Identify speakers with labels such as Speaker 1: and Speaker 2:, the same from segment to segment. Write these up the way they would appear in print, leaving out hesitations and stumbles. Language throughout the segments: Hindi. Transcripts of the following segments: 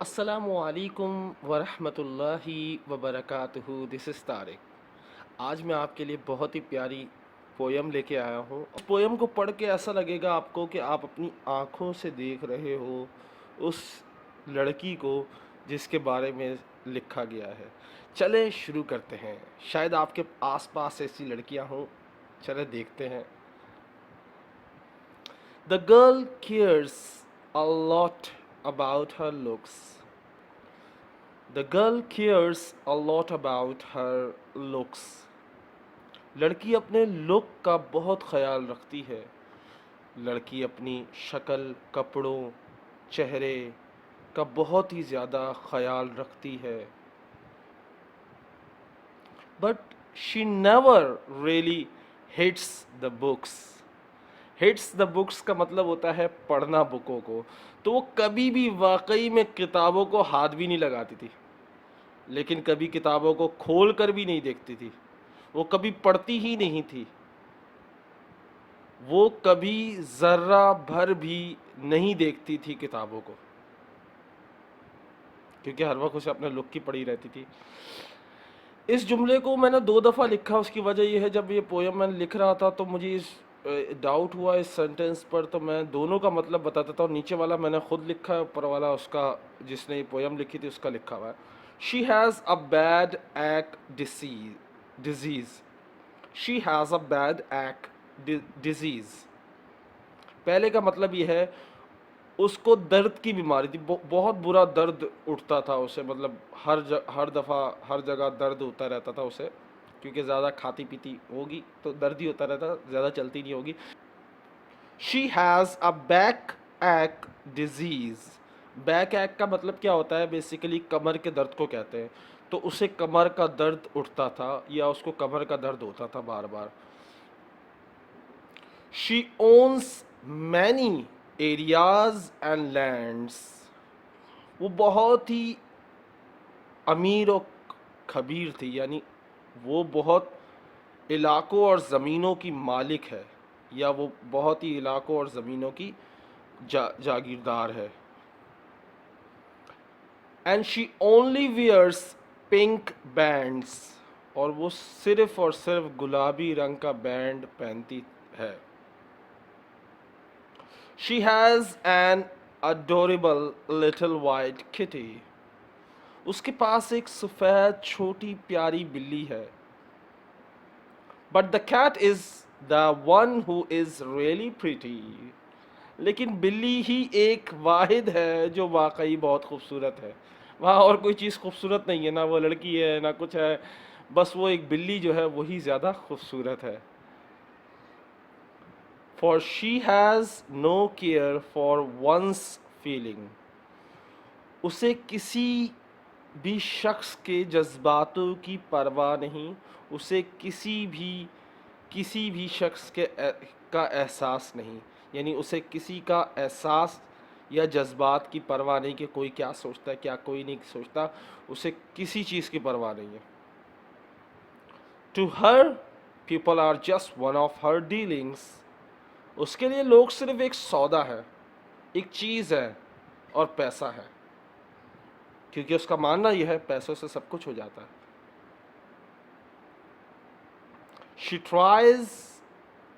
Speaker 1: अस्सलामुअलैकुम वरहमतुल्लाहि वबरकातुहू। This is Tariq. आज मैं आपके लिए बहुत ही प्यारी पोयम लेके आया हूँ। पोयम को पढ़ के ऐसा लगेगा आपको कि आप अपनी आँखों से देख रहे हो उस लड़की को जिसके बारे में लिखा गया है। चलें शुरू करते हैं। शायद आपके आसपास ऐसी लड़कियाँ हों। चलें देखते हैं। The girl cares a lot about her looks. The girl cares a lot about her looks. लड़की अपने लुक का बहुत ख्याल रखती है। लड़की अपनी शक्ल, कपड़ों, चेहरे का बहुत ही ज़्यादा ख्याल रखती है। But she never really hates the books. Hates the books का मतलब होता है पढ़ना बुकों को। तो वो कभी भी वाकई में किताबों को हाथ भी नहीं लगाती थी, लेकिन कभी किताबों को खोल कर भी नहीं देखती थी। वो कभी पढ़ती ही नहीं थी। वो कभी ज़र्रा भर भी नहीं देखती थी किताबों को, क्योंकि हर वक्त उसे अपने लुक की पड़ी रहती थी। इस जुमले को मैंने 2 दफ़ा लिखा। उसकी वजह यह है, जब ये पोयम मैं लिख रहा था तो मुझे इस डाउट हुआ इस सेंटेंस पर, तो मैं दोनों का मतलब बताता था। और नीचे वाला मैंने खुद लिखा है, ऊपर वाला उसका, जिसने ये पोयम लिखी थी उसका लिखा हुआ है। She has a bad act disease. She has a bad act disease. पहले का मतलब ये है, उसको दर्द की बीमारी थी। बहुत बुरा दर्द उठता था उसे, मतलब हर दफ़ा हर जगह दर्द होता रहता था उसे, क्योंकि ज़्यादा खाती पीती होगी तो दर्द ही होता रहता, ज़्यादा चलती नहीं होगी। शी हैज़ अ बैक एक डिजीज़। बैक एक का मतलब क्या होता है? बेसिकली कमर के दर्द को कहते हैं। तो उसे कमर का दर्द उठता था, या उसको कमर का दर्द होता था बार बार। She owns many areas and lands. वो बहुत ही अमीर और खबीर थी, यानी वो बहुत इलाकों और ज़मीनों की मालिक है, या वो बहुत ही इलाकों और ज़मीनों की जागीरदार है। And she only wears pink bands. और वो सिर्फ और सिर्फ गुलाबी रंग का बैंड पहनती है। She has an adorable little white kitty. उसके पास एक सफ़ेद छोटी प्यारी बिल्ली है। But the cat is the one who is really pretty. लेकिन बिल्ली ही एक वाहिद है जो वाकई बहुत खूबसूरत है। वहाँ और कोई चीज़ खूबसूरत नहीं है, ना वो लड़की है ना कुछ है, बस वो एक बिल्ली जो है वही ज़्यादा खूबसूरत है। For she has no care for one's feeling. उसे किसी भी शख्स के जज्बातों की परवाह नहीं। उसे किसी भी शख्स का एहसास नहीं, यानी उसे किसी का एहसास या जज्बात की परवाह नहीं कि कोई क्या सोचता है, क्या कोई नहीं सोचता। उसे किसी चीज़ की परवाह नहीं है। To her people are just one of her dealings. उसके लिए लोग सिर्फ एक सौदा है, एक चीज़ है, और पैसा है, क्योंकि उसका मानना यह है पैसों से सब कुछ हो जाता है। She tries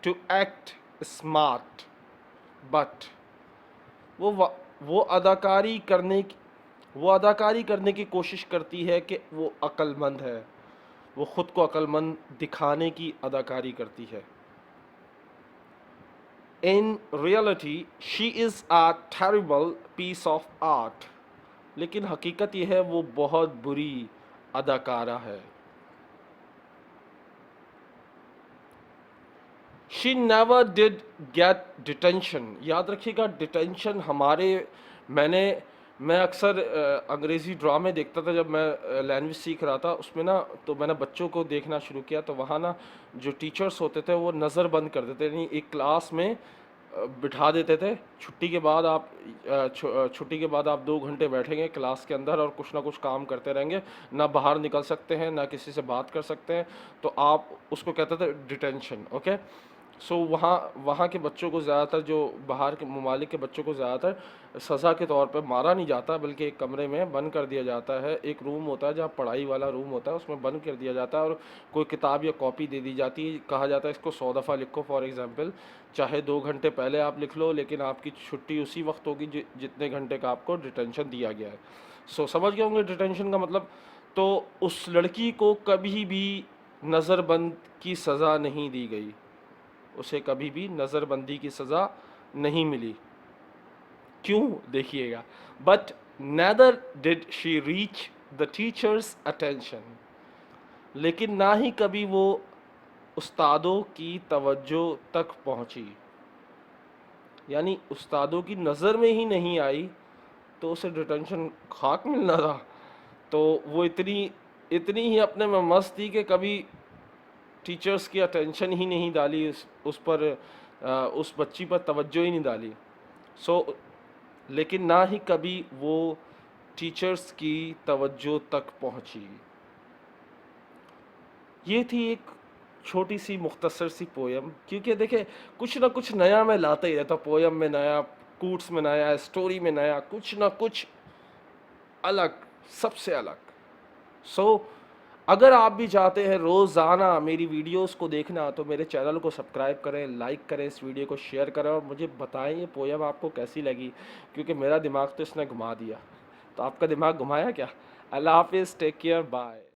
Speaker 1: to act smart, but वो वो अदाकारी करने की कोशिश करती है कि वो अक्लमंद है। वो खुद को अक्लमंद दिखाने की अदाकारी करती है। In reality she is a terrible piece of art. लेकिन हकीकत यह है वो बहुत बुरी अदाकारा है। She never did get detention. याद रखिएगा, डिटेंशन मैं अक्सर अंग्रेज़ी ड्रामे देखता था जब मैं लैंग्वेज सीख रहा था उसमें ना। तो मैंने बच्चों को देखना शुरू किया, तो वहाँ ना जो टीचर्स होते थे वो नज़र बंद कर देते, यानी एक क्लास में बिठा देते थे। छुट्टी के बाद आप 2 घंटे बैठेंगे क्लास के अंदर और कुछ ना कुछ काम करते रहेंगे, ना बाहर निकल सकते हैं ना किसी से बात कर सकते हैं। तो आप उसको कहते थे डिटेंशन। ओके, सो वहाँ वहाँ के बच्चों को ज़्यादातर, जो बाहर के ममालिक के बच्चों को ज़्यादातर सज़ा के तौर पे मारा नहीं जाता, बल्कि एक कमरे में बंद कर दिया जाता है। एक रूम होता है जहाँ पढ़ाई वाला रूम होता है, उसमें बंद कर दिया जाता है और कोई किताब या कॉपी दे दी जाती है। कहा जाता है इसको 100 दफ़ा लिखो, फॉर एग्ज़ाम्पल चाहे 2 घंटे पहले आप लिख लो, लेकिन आपकी छुट्टी उसी वक्त होगी जितने घंटे का आपको डिटेंशन दिया गया है। सो समझ गए होंगे डिटेंशन का मतलब। तो उस लड़की को कभी भी नज़रबंद की सज़ा नहीं दी गई, उसे कभी भी नज़रबंदी की सज़ा नहीं मिली। क्यों, देखिएगा। But neither did she reach the teacher's attention, लेकिन ना ही कभी वो उस्तादों की तवज्जो तक पहुंची, यानी उस्तादों की नज़र में ही नहीं आई, तो उसे डिटेंशन खाक मिलना था। तो वो इतनी इतनी ही अपने में मस्त थी कि कभी टीचर्स की अटेंशन ही नहीं डाली, उस पर उस बच्ची पर तवज्जो ही नहीं डाली। सो लेकिन ना ही कभी वो टीचर्स की तवज्जो तक पहुंची। ये थी एक छोटी सी मुख्तसर सी पोयम, क्योंकि देखे कुछ ना कुछ नया मैं लाता ही रहता, पोयम में नया, कूट्स में नया, स्टोरी में नया, कुछ ना कुछ अलग, सबसे अलग। सो अगर आप भी चाहते हैं रोज़ाना मेरी वीडियोस को देखना, तो मेरे चैनल को सब्सक्राइब करें, लाइक करें, इस वीडियो को शेयर करें और मुझे बताएं ये पोयम आपको कैसी लगी, क्योंकि मेरा दिमाग तो इसने घुमा दिया। तो आपका दिमाग घुमाया क्या? अल्लाह हाफिज़, टेक केयर, बाय।